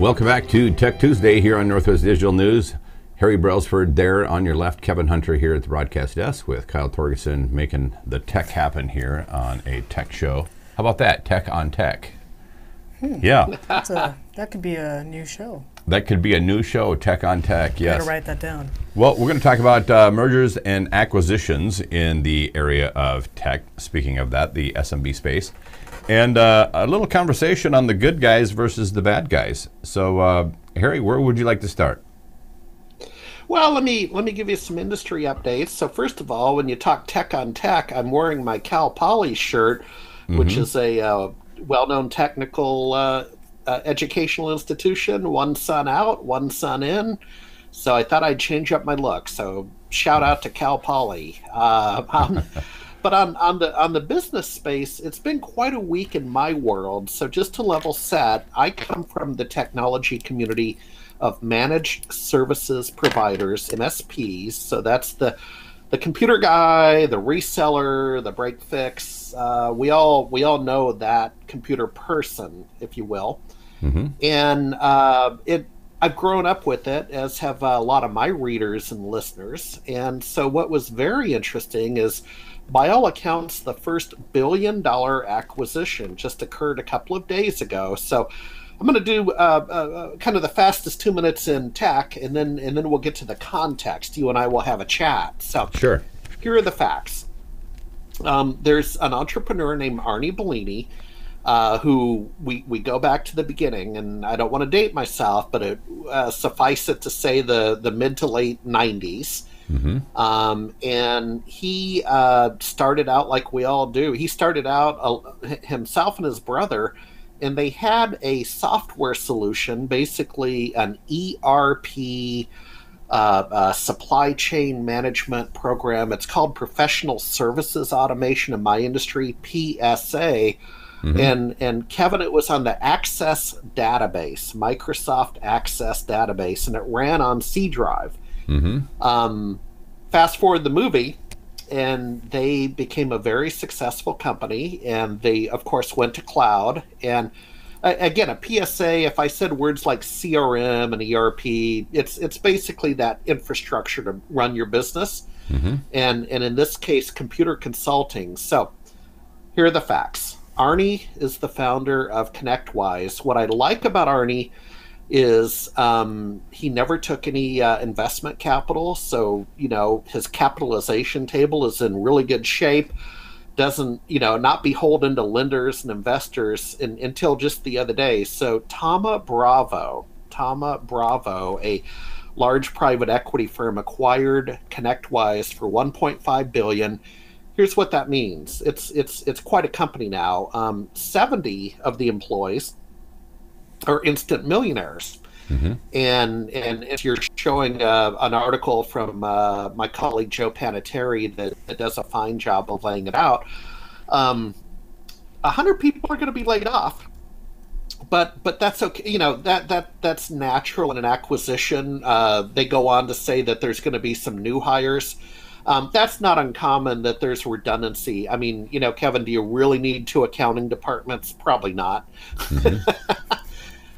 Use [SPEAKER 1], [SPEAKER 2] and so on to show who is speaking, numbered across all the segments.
[SPEAKER 1] Welcome back to Tech Tuesday here on Northwest Digital News. Harry Brailsford there on your left, Kevin Hunter here at the broadcast desk with Kyle Torgerson making the tech happen here on a tech show. How about that? Tech on Tech. Yeah.
[SPEAKER 2] That could be a new show.
[SPEAKER 1] That could be a new show, Tech on Tech, yes.
[SPEAKER 2] Better write that down.
[SPEAKER 1] Well, we're going to talk about mergers and acquisitions in the area of tech, speaking of that, the SMB space. And a little conversation on the good guys versus the bad guys. So, Harry, where would you like to start?
[SPEAKER 3] Well, let me give you some industry updates. So first of all, when you talk tech on tech, I'm wearing my Cal Poly shirt, which is a well-known technical educational institution. One sun out, one sun in. So I thought I'd change up my look. So shout out to Cal Poly. But on the business space, it's been quite a week in my world. So just to level set, I come from the technology community of managed services providers, MSPs. So that's the computer guy, the reseller, the break fix. We all know that computer person, if you will. And I've grown up with it, as have a lot of my readers and listeners. And so what was very interesting is, by all accounts, the first billion-dollar acquisition just occurred a couple of days ago. So I'm going to do kind of the fastest 2 minutes in tech, and then we'll get to the context. You and I will have a chat. So
[SPEAKER 1] sure. Here
[SPEAKER 3] are the facts. There's an entrepreneur named Arnie Bellini, who we go back to the beginning, and I don't want to date myself, but suffice it to say the mid to late 90s. And he started out like we all do. He started out himself and his brother, and they had a software solution, basically an ERP supply chain management program. It's called Professional Services Automation in my industry, PSA. And Kevin, it was on the Access database, Microsoft Access database, and it ran on C drive. Fast forward the movie, and they became a very successful company, and they, of course, went to cloud. And again, a PSA, if I said words like CRM and ERP, it's basically that infrastructure to run your business. And in this case, computer consulting. So here are the facts. Arnie is the founder of ConnectWise. What I like about Arnie is he never took any investment capital. So, his capitalization table is in really good shape. Doesn't, not beholden to lenders and investors until just the other day. So Thoma Bravo, a large private equity firm, acquired ConnectWise for $1.5 billion. Here's what that means. It's quite a company now. 70 of the employees are instant millionaires. And if you're showing an article from my colleague Joe Panettiere that does a fine job of laying it out, 100 people are going to be laid off. But that's okay. That's natural in an acquisition. They go on to say that there's going to be some new hires. That's not uncommon that there's redundancy. I mean, Kevin, do you really need 2 accounting departments? Probably not.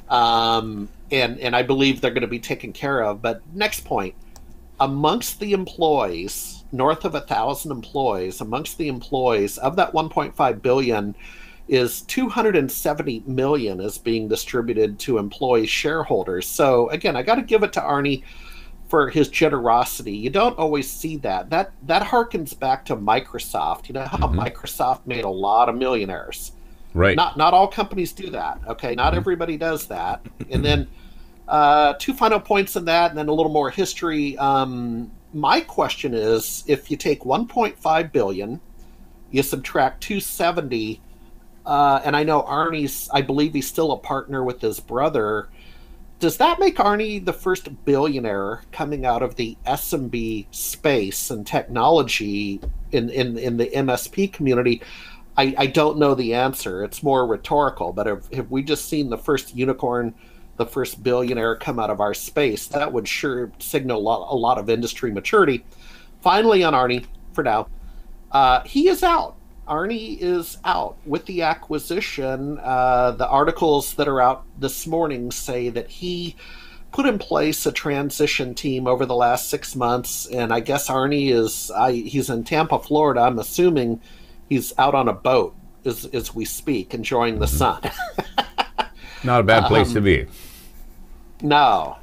[SPEAKER 3] And I believe they're going to be taken care of. But next point, amongst the employees, north of 1,000 employees, amongst the employees of that 1.5 billion is 270 million is being distributed to employee shareholders. So again, I got to give it to Arnie for his generosity. You don't always see that. That harkens back to Microsoft. You know how Microsoft made a lot of millionaires.
[SPEAKER 1] Right.
[SPEAKER 3] Not all companies do that. Okay. Not everybody does that. And then 2 final points in that, and then a little more history. My question is, if you take 1.5 billion, you subtract 270, and I know Arnie's, I believe he's still a partner with his brother. Does that make Arnie the first billionaire coming out of the SMB space and technology in the MSP community? I don't know the answer. It's more rhetorical, but have we just seen the first unicorn, the first billionaire come out of our space? That would sure signal a lot of industry maturity. Finally, on Arnie, for now, he is out. Arnie is out with the acquisition. The articles that are out this morning say that he put in place a transition team over the last 6 months, and I guess Arnie he's in Tampa, Florida. I'm assuming he's out on a boat as we speak, enjoying the sun.
[SPEAKER 1] Not a bad place to be.
[SPEAKER 3] No,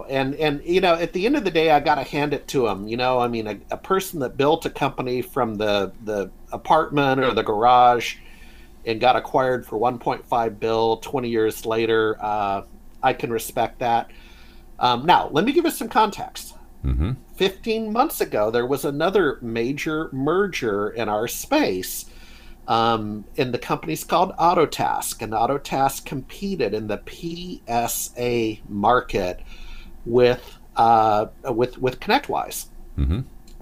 [SPEAKER 3] and at the end of the day, I got to hand it to him. I mean, a person that built a company from the apartment or the garage and got acquired for 1.5 bill 20 years later, I can respect that. Now, let me give you some context. 15 months ago, there was another major merger in our space. And the company's called Autotask, and Autotask competed in the PSA market with ConnectWise.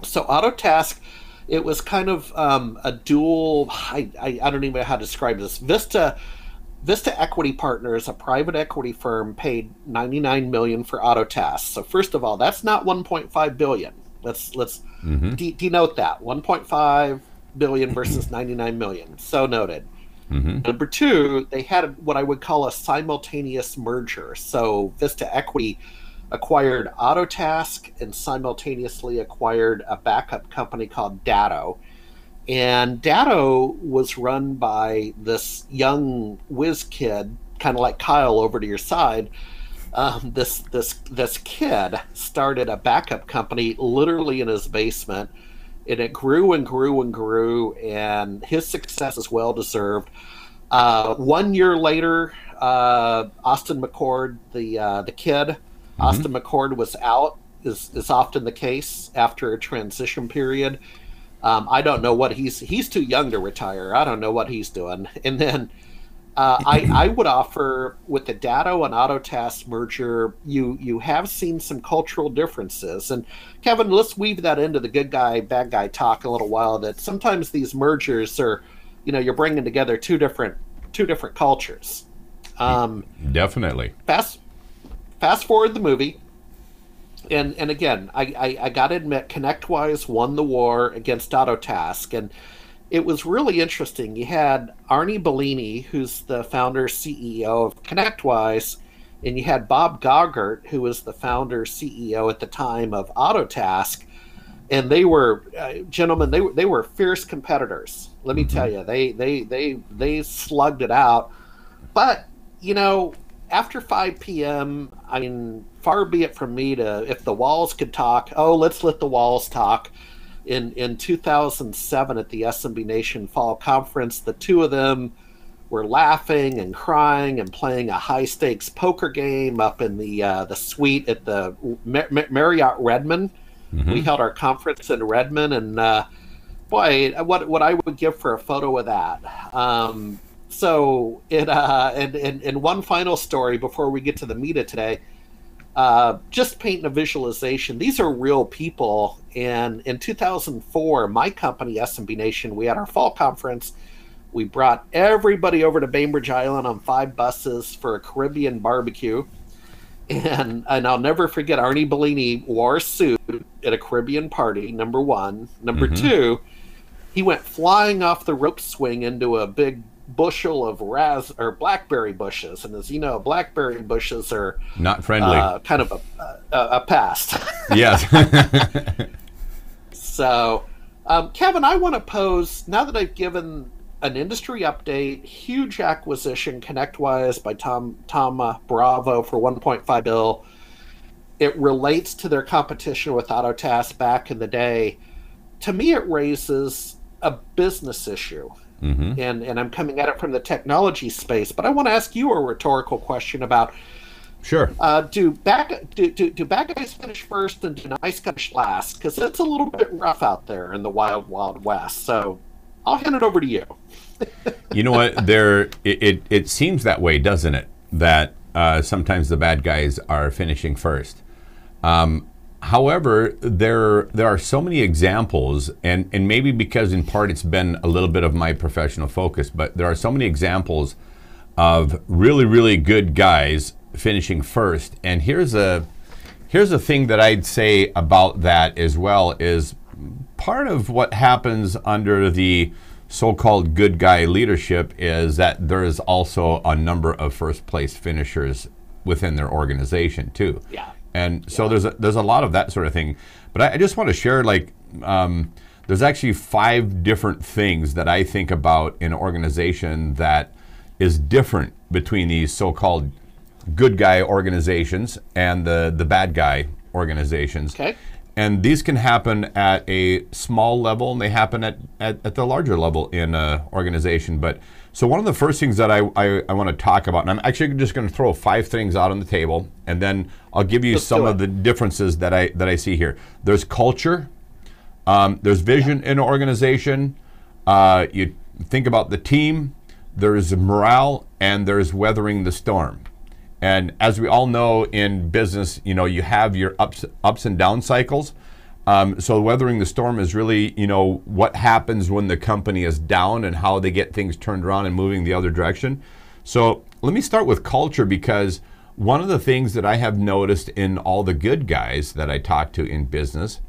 [SPEAKER 3] So Autotask, it was kind of a dual. I don't even know how to describe this. Vista Equity Partners, a private equity firm, paid $99 million for Autotask. So first of all, that's not $1.5 billion. Let's denote that. $1.5 billion versus $99 million. So noted. Number two, they had what I would call a simultaneous merger. So Vista Equity acquired Autotask and simultaneously acquired a backup company called Datto. And Datto was run by this young whiz kid, kind of like Kyle over to your side. This kid started a backup company literally in his basement, and it grew and grew and grew, and his success is well deserved. 1 year later, Austin McCord, the kid, Austin McCord was out, is often the case after a transition period. I don't know what he's too young to retire. I don't know what he's doing. And then I would offer, with the Datto and Autotask merger, you have seen some cultural differences. And Kevin, let's weave that into the good guy, bad guy talk a little while, that sometimes these mergers are, you're bringing together two different cultures.
[SPEAKER 1] Definitely.
[SPEAKER 3] Fast forward the movie. And again, I got to admit, ConnectWise won the war against Autotask, and it was really interesting. You had Arnie Bellini, who's the founder CEO of ConnectWise, and you had Bob Goggert, who was the founder CEO at the time of Autotask, and they were gentlemen. They were fierce competitors. Let me tell you, they slugged it out. But after 5 p.m., I mean, far be it from me to, if the walls could talk, let's let the walls talk. In 2007 at the SMB Nation Fall Conference, the two of them were laughing and crying and playing a high-stakes poker game up in the suite at the Marriott Redmond. We held our conference in Redmond, and boy, what I would give for a photo of that. So and one final story before we get to the meat of today. Just painting a visualization. These are real people. And in 2004, my company, SMB Nation, we had our fall conference. We brought everybody over to Bainbridge Island on 5 buses for a Caribbean barbecue. And I'll never forget, Arnie Bellini wore a suit at a Caribbean party, number one. Number two, he went flying off the rope swing into a big bushel of blackberry bushes, and as you know, blackberry bushes are
[SPEAKER 1] not friendly,
[SPEAKER 3] kind of a pest.
[SPEAKER 1] Yes.
[SPEAKER 3] So Kevin, I want to pose, now that I've given an industry update, huge acquisition, ConnectWise by Tom Bravo for 1.5 bill. It relates to their competition with Autotask back in the day. To me, it raises a business issue. And I'm coming at it from the technology space, but I want to ask you a rhetorical question about,
[SPEAKER 1] sure,
[SPEAKER 3] do bad guys finish first and do nice guys finish last? Because it's a little bit rough out there in the wild, wild west. So I'll hand it over to you.
[SPEAKER 1] You know what? It seems that way, doesn't it? That sometimes the bad guys are finishing first. However, there are so many examples, and maybe because in part it's been a little bit of my professional focus, but there are so many examples of really, really good guys finishing first. And here's a thing that I'd say about that as well, is part of what happens under the so-called good guy leadership is that there is also a number of first place finishers within their organization too.
[SPEAKER 3] Yeah.
[SPEAKER 1] And so there's a lot of that sort of thing. But I just want to share, like, there's actually 5 different things that I think about in an organization that is different between these so-called good guy organizations and the bad guy organizations.
[SPEAKER 3] Okay.
[SPEAKER 1] And these can happen at a small level, and they happen at the larger level in an organization. But so one of the first things that I want to talk about, and I'm actually just going to throw 5 things out on the table, and then I'll give you some of the differences that I see here. There's culture, there's vision in an organization. You think about the team. There's morale, and there's weathering the storm. And as we all know in business, you have your ups and down cycles. So weathering the storm is really, what happens when the company is down and how they get things turned around and moving the other direction. So let me start with culture, because one of the things that I have noticed in all the good guys that I talk to in business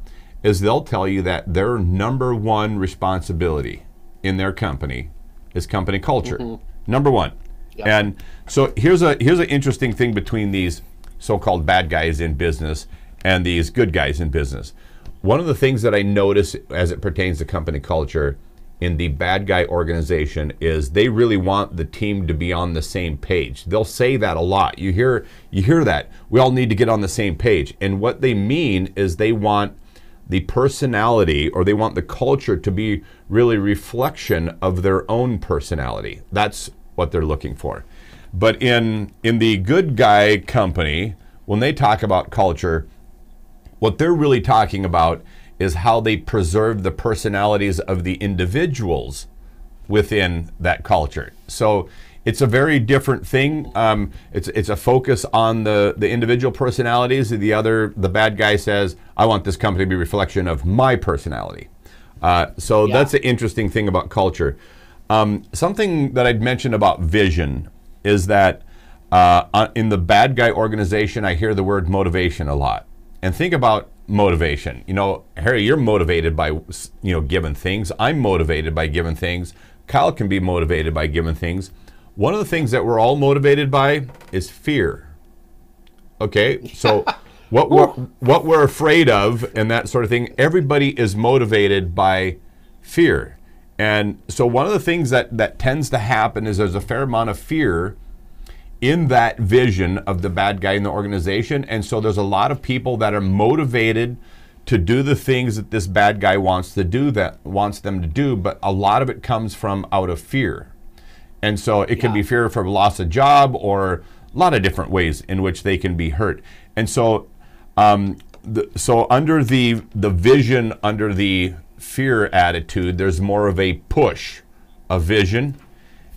[SPEAKER 1] is they'll tell you that their number one responsibility in their company is company culture. Number one. Yep. And so here's an interesting thing between these so-called bad guys in business and these good guys in business. One of the things that I notice as it pertains to company culture in the bad guy organization is they really want the team to be on the same page. They'll say that a lot. You hear that. We all need to get on the same page. And what they mean is they want the personality, or they want the culture to be really reflection of their own personality. That's what they're looking for. But in the good guy company, when they talk about culture, what they're really talking about is how they preserve the personalities of the individuals within that culture. So it's a very different thing. It's a focus on the individual personalities. The bad guy says, I want this company to be a reflection of my personality. So that's the interesting thing about culture. Something that I'd mention about vision is that in the bad guy organization, I hear the word motivation a lot. And think about motivation. Harry, you're motivated by given things. I'm motivated by given things. Kyle can be motivated by given things. One of the things that we're all motivated by is fear. Okay, so what we're afraid of and that sort of thing, everybody is motivated by fear. And so one of the things that tends to happen is there's a fair amount of fear in that vision of the bad guy in the organization. And so there's a lot of people that are motivated to do the things that this bad guy wants them to do, but a lot of it comes from out of fear. And so it can be fear for loss of job, or a lot of different ways in which they can be hurt. And so so under the vision, under the fear attitude, there's more of a push, a vision.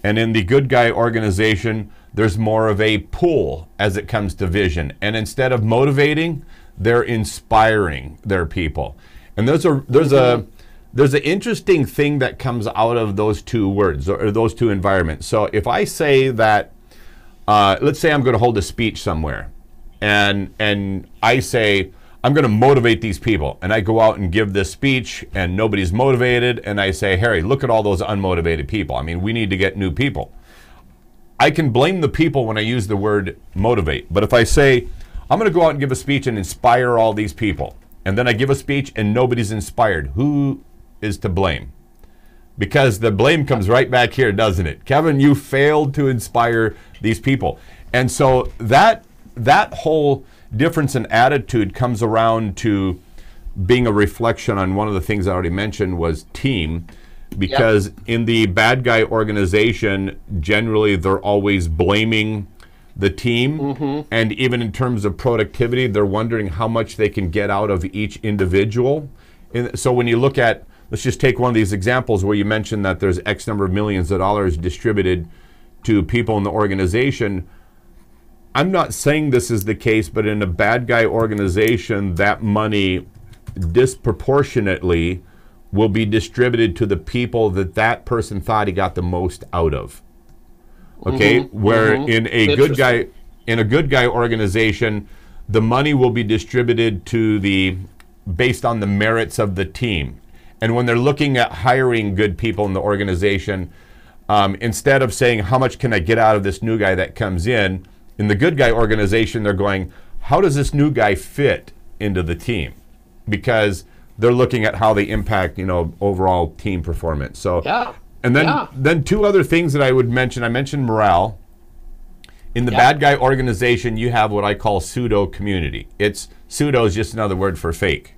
[SPEAKER 1] And in the good guy organization, there's more of a pull as it comes to vision. And instead of motivating, they're inspiring their people. And there's an interesting thing that comes out of those two words, or those two environments. So if I say that, let's say I'm going to hold a speech somewhere, and I say, I'm going to motivate these people, and I go out and give this speech and nobody's motivated, and I say, Harry, look at all those unmotivated people. I mean, we need to get new people. I can blame the people when I use the word motivate. But if I say, I'm going to go out and give a speech and inspire all these people, and then I give a speech and nobody's inspired, who is to blame? Because the blame comes right back here, doesn't it? Kevin, you failed to inspire these people. And so that whole difference in attitude comes around to being a reflection on one of the things I already mentioned was team. Because in the bad guy organization, generally they're always blaming the team. And even in terms of productivity, they're wondering how much they can get out of each individual. And so when you look at, let's just take one of these examples where you mentioned that there's X number of millions of dollars distributed to people in the organization. I'm not saying this is the case, but in a bad guy organization, that money disproportionately will be distributed to the people that person thought he got the most out of. Okay, where in a good guy organization, the money will be distributed to based on the merits of the team. And when they're looking at hiring good people in the organization, instead of saying, how much can I get out of this new guy that comes in the good guy organization, they're going, how does this new guy fit into the team? Because they're looking at how they impact, overall team performance. So, and then two other things that I would mention. I mentioned morale. In the bad guy organization, you have what I call pseudo community. Pseudo is just another word for fake.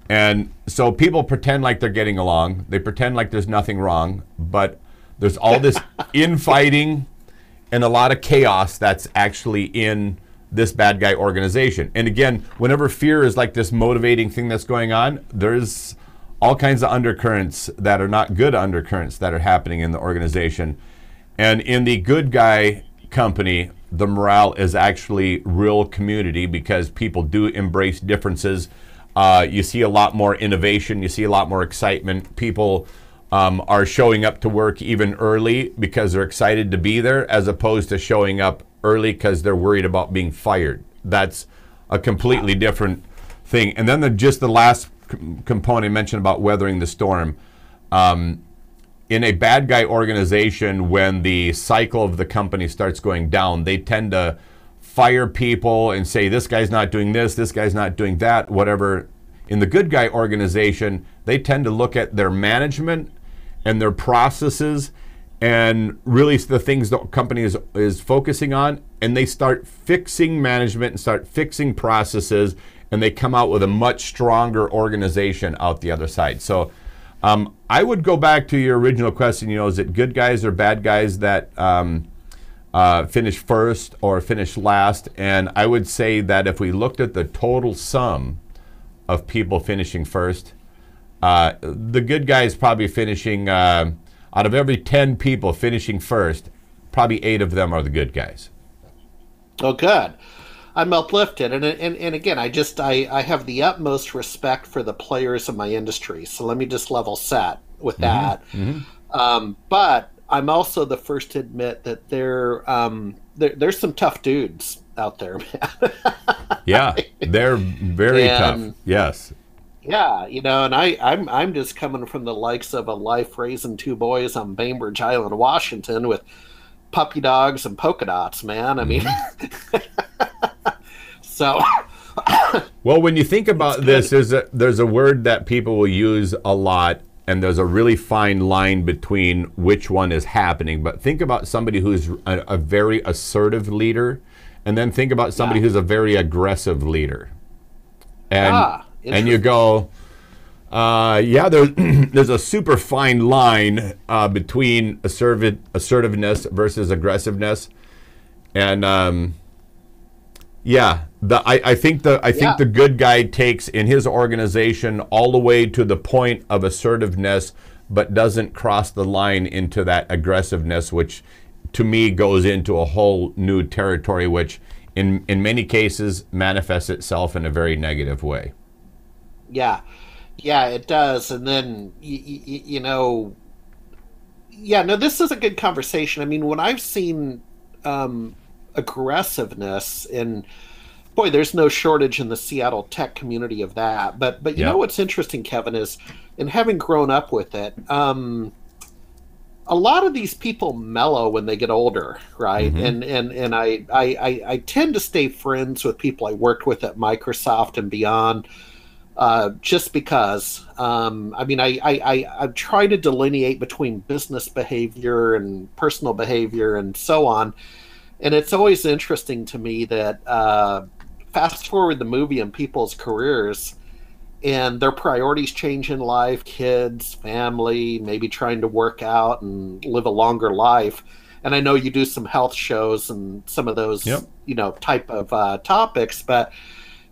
[SPEAKER 1] And so people pretend like they're getting along. They pretend like there's nothing wrong, but there's all this infighting and a lot of chaos that's actually in this bad guy organization. And again, whenever fear is like this motivating thing that's going on, there's all kinds of undercurrents that are not good undercurrents that are happening in the organization. And in the good guy company, the morale is actually real community because people do embrace differences. You see a lot more innovation. You see a lot more excitement. People are showing up to work even early because they're excited to be there, as opposed to showing up early because they're worried about being fired. That's a completely different thing. And then the last component I mentioned about weathering the storm. In a bad guy organization, when the cycle of the company starts going down, they tend to fire people and say, this guy's not doing this guy's not doing that, whatever. In the good guy organization, they tend to look at their management and their processes and really the things the company is focusing on, and they start fixing management and start fixing processes, and they come out with a much stronger organization out the other side. So I would go back to your original question, is it good guys or bad guys that finish first or finish last? And I would say that if we looked at the total sum of people finishing first, the good guys probably finishing, out of every 10 people finishing first, probably 8 of them are the good guys.
[SPEAKER 3] Oh, good. I'm uplifted, and again, I have the utmost respect for the players in my industry. So let me just level set with that. But I'm also the first to admit that there's some tough dudes out there, man.
[SPEAKER 1] Yeah, they're very tough. Yes.
[SPEAKER 3] Yeah, and I'm just coming from the likes of a life raising 2 boys on Bainbridge Island, Washington, with puppy dogs and polka dots, man. I mean. So,
[SPEAKER 1] well, when you think about this, there's a word that people will use a lot, and there's a really fine line between which one is happening. But think about somebody who's a very assertive leader, and then think about somebody who's a very aggressive leader. And you go, there's a super fine line between assertiveness versus aggressiveness, and I think the good guy takes in his organization all the way to the point of assertiveness, but doesn't cross the line into that aggressiveness, which to me goes into a whole new territory, which in many cases manifests itself in a very negative way.
[SPEAKER 3] Yeah, it does. And then, this is a good conversation. I mean, when I've seen aggressiveness, and boy, there's no shortage in the Seattle tech community of that. But you know what's interesting, Kevin, is in having grown up with it, a lot of these people mellow when they get older, right? And I tend to stay friends with people I worked with at Microsoft and beyond. Just because, I try to delineate between business behavior and personal behavior and so on. And it's always interesting to me that fast forward the movie and people's careers and their priorities change in life, kids, family, maybe trying to work out and live a longer life. And I know you do some health shows and some of those, type of topics, but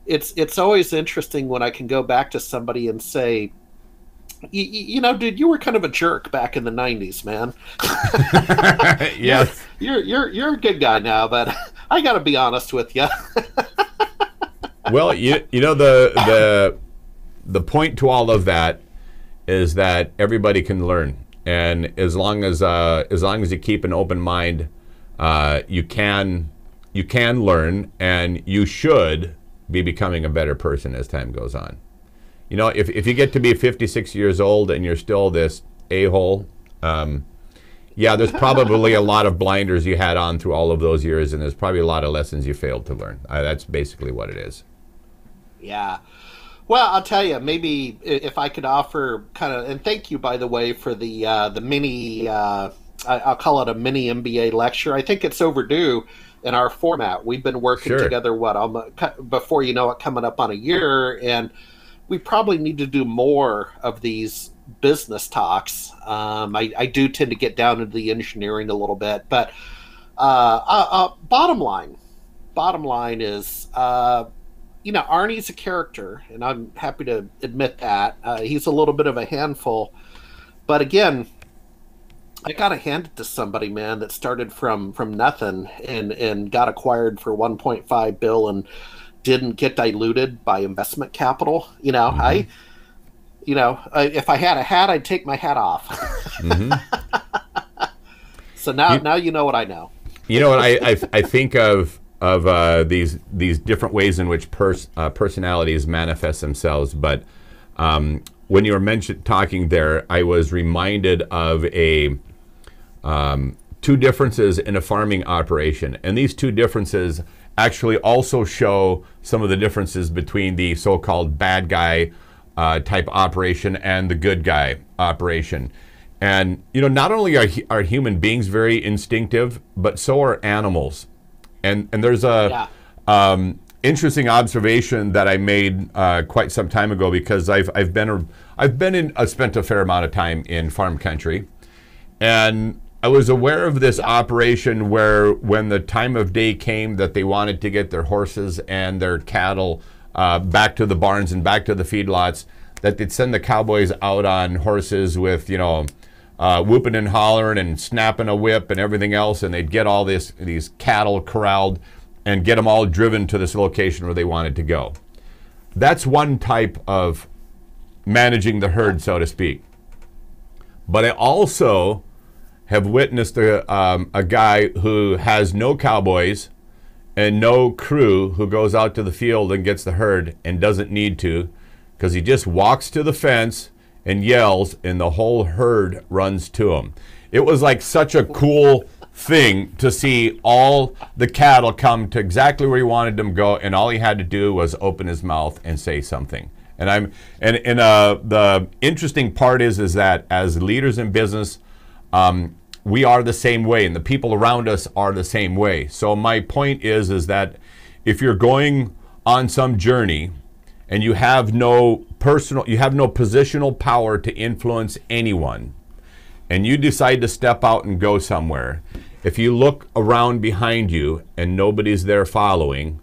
[SPEAKER 3] it's always interesting when I can go back to somebody and say, dude, you were kind of a jerk back in the 90s, man.
[SPEAKER 1] Yes.
[SPEAKER 3] You're a good guy now, but I got to be honest with you.
[SPEAKER 1] Well, the point to all of that is that everybody can learn, and as long as you keep an open mind, you can learn, and you should be becoming a better person as time goes on. you know, if you get to be 56 years old and you're still this a-hole, yeah, there's probably a lot of blinders you had on through all of those years, and there's probably a lot of lessons you failed to learn. That's basically what it is.
[SPEAKER 3] Yeah. Well, I'll tell you, maybe if I could offer kind of, and thank you, by the way, for the mini, I'll call it a mini MBA lecture. I think it's overdue in our format. We've been working together, before you know it, coming up on a year, and we probably need to do more of these business talks. I do tend to get down into the engineering a little bit, but bottom line is, Arnie's a character, and I'm happy to admit that. He's a little bit of a handful, but again, I gotta hand it to somebody, man, that started from nothing and got acquired for 1.5 bill and didn't get diluted by investment capital. Mm-hmm. If I had a hat, I'd take my hat off. Mm-hmm. So now you know what I know. You know what
[SPEAKER 1] I think of these different ways in which personalities manifest themselves. But when you were talking there, I was reminded of two differences in a farming operation, and these two differences actually also show some of the differences between the so-called bad guy type operation and the good guy operation. And not only are human beings very instinctive, but so are animals. And there's a interesting observation that I made quite some time ago, because I've spent a fair amount of time in farm country, and I was aware of this operation where when the time of day came that they wanted to get their horses and their cattle back to the barns and back to the feedlots, that they'd send the cowboys out on horses with, whooping and hollering and snapping a whip and everything else, and they'd get all these cattle corralled and get them all driven to this location where they wanted to go. That's one type of managing the herd, so to speak. But I also have witnessed a guy who has no cowboys and no crew, who goes out to the field and gets the herd and doesn't need to, because he just walks to the fence and yells, and the whole herd runs to him. It was like such a cool thing to see all the cattle come to exactly where he wanted them to go, and all he had to do was open his mouth and say something. And the interesting part is that as leaders in business, we are the same way, and the people around us are the same way. So my point is that if you're going on some journey and you have no positional power to influence anyone, and you decide to step out and go somewhere, if you look around behind you and nobody's there following,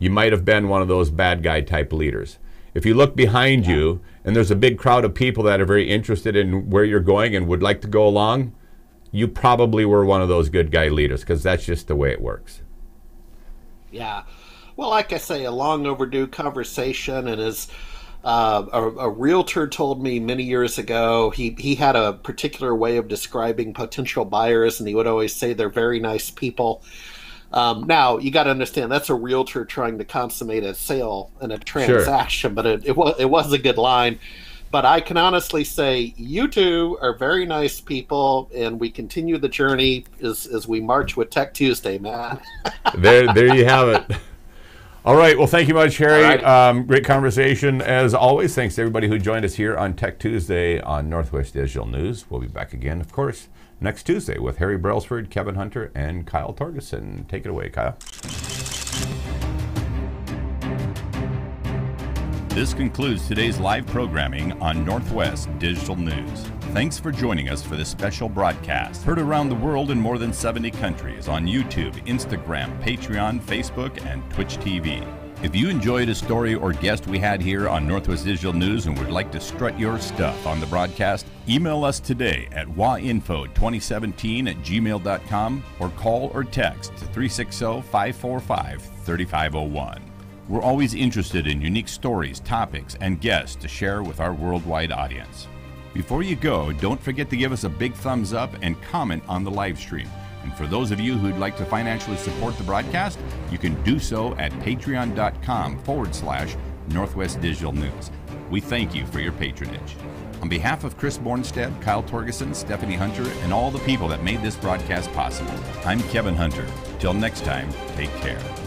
[SPEAKER 1] you might have been one of those bad guy type leaders. If you look behind you and there's a big crowd of people that are very interested in where you're going and would like to go along, you probably were one of those good guy leaders, because that's just the way it works.
[SPEAKER 3] Yeah. Well, like I say, a long overdue conversation, and as a realtor told me many years ago, he had a particular way of describing potential buyers, and he would always say they're very nice people. Now, you got to understand, that's a realtor trying to consummate a sale and a transaction, but it was a good line. But I can honestly say you two are very nice people, and we continue the journey as we march with Tech Tuesday, man.
[SPEAKER 1] There you have it. All right. Well, thank you much, Harry. Great conversation as always. Thanks to everybody who joined us here on Tech Tuesday on Northwest Digital News. We'll be back again, of course, next Tuesday with Harry Brailsford, Kevin Hunter, and Kyle Torgerson. Take it away, Kyle.
[SPEAKER 4] This concludes today's live programming on Northwest Digital News. Thanks for joining us for this special broadcast. Heard around the world in more than 70 countries on YouTube, Instagram, Patreon, Facebook, and Twitch TV. If you enjoyed a story or guest we had here on Northwest Digital News and would like to strut your stuff on the broadcast, email us today at wainfo2017@gmail.com or call or text to 360-545-3501. We're always interested in unique stories, topics, and guests to share with our worldwide audience. Before you go, don't forget to give us a big thumbs up and comment on the live stream. And for those of you who'd like to financially support the broadcast, you can do so at patreon.com/Northwest Digital News. We thank you for your patronage. On behalf of Chris Bornstead, Kyle Torgeson, Stephanie Hunter, and all the people that made this broadcast possible, I'm Kevin Hunter. Till next time, take care.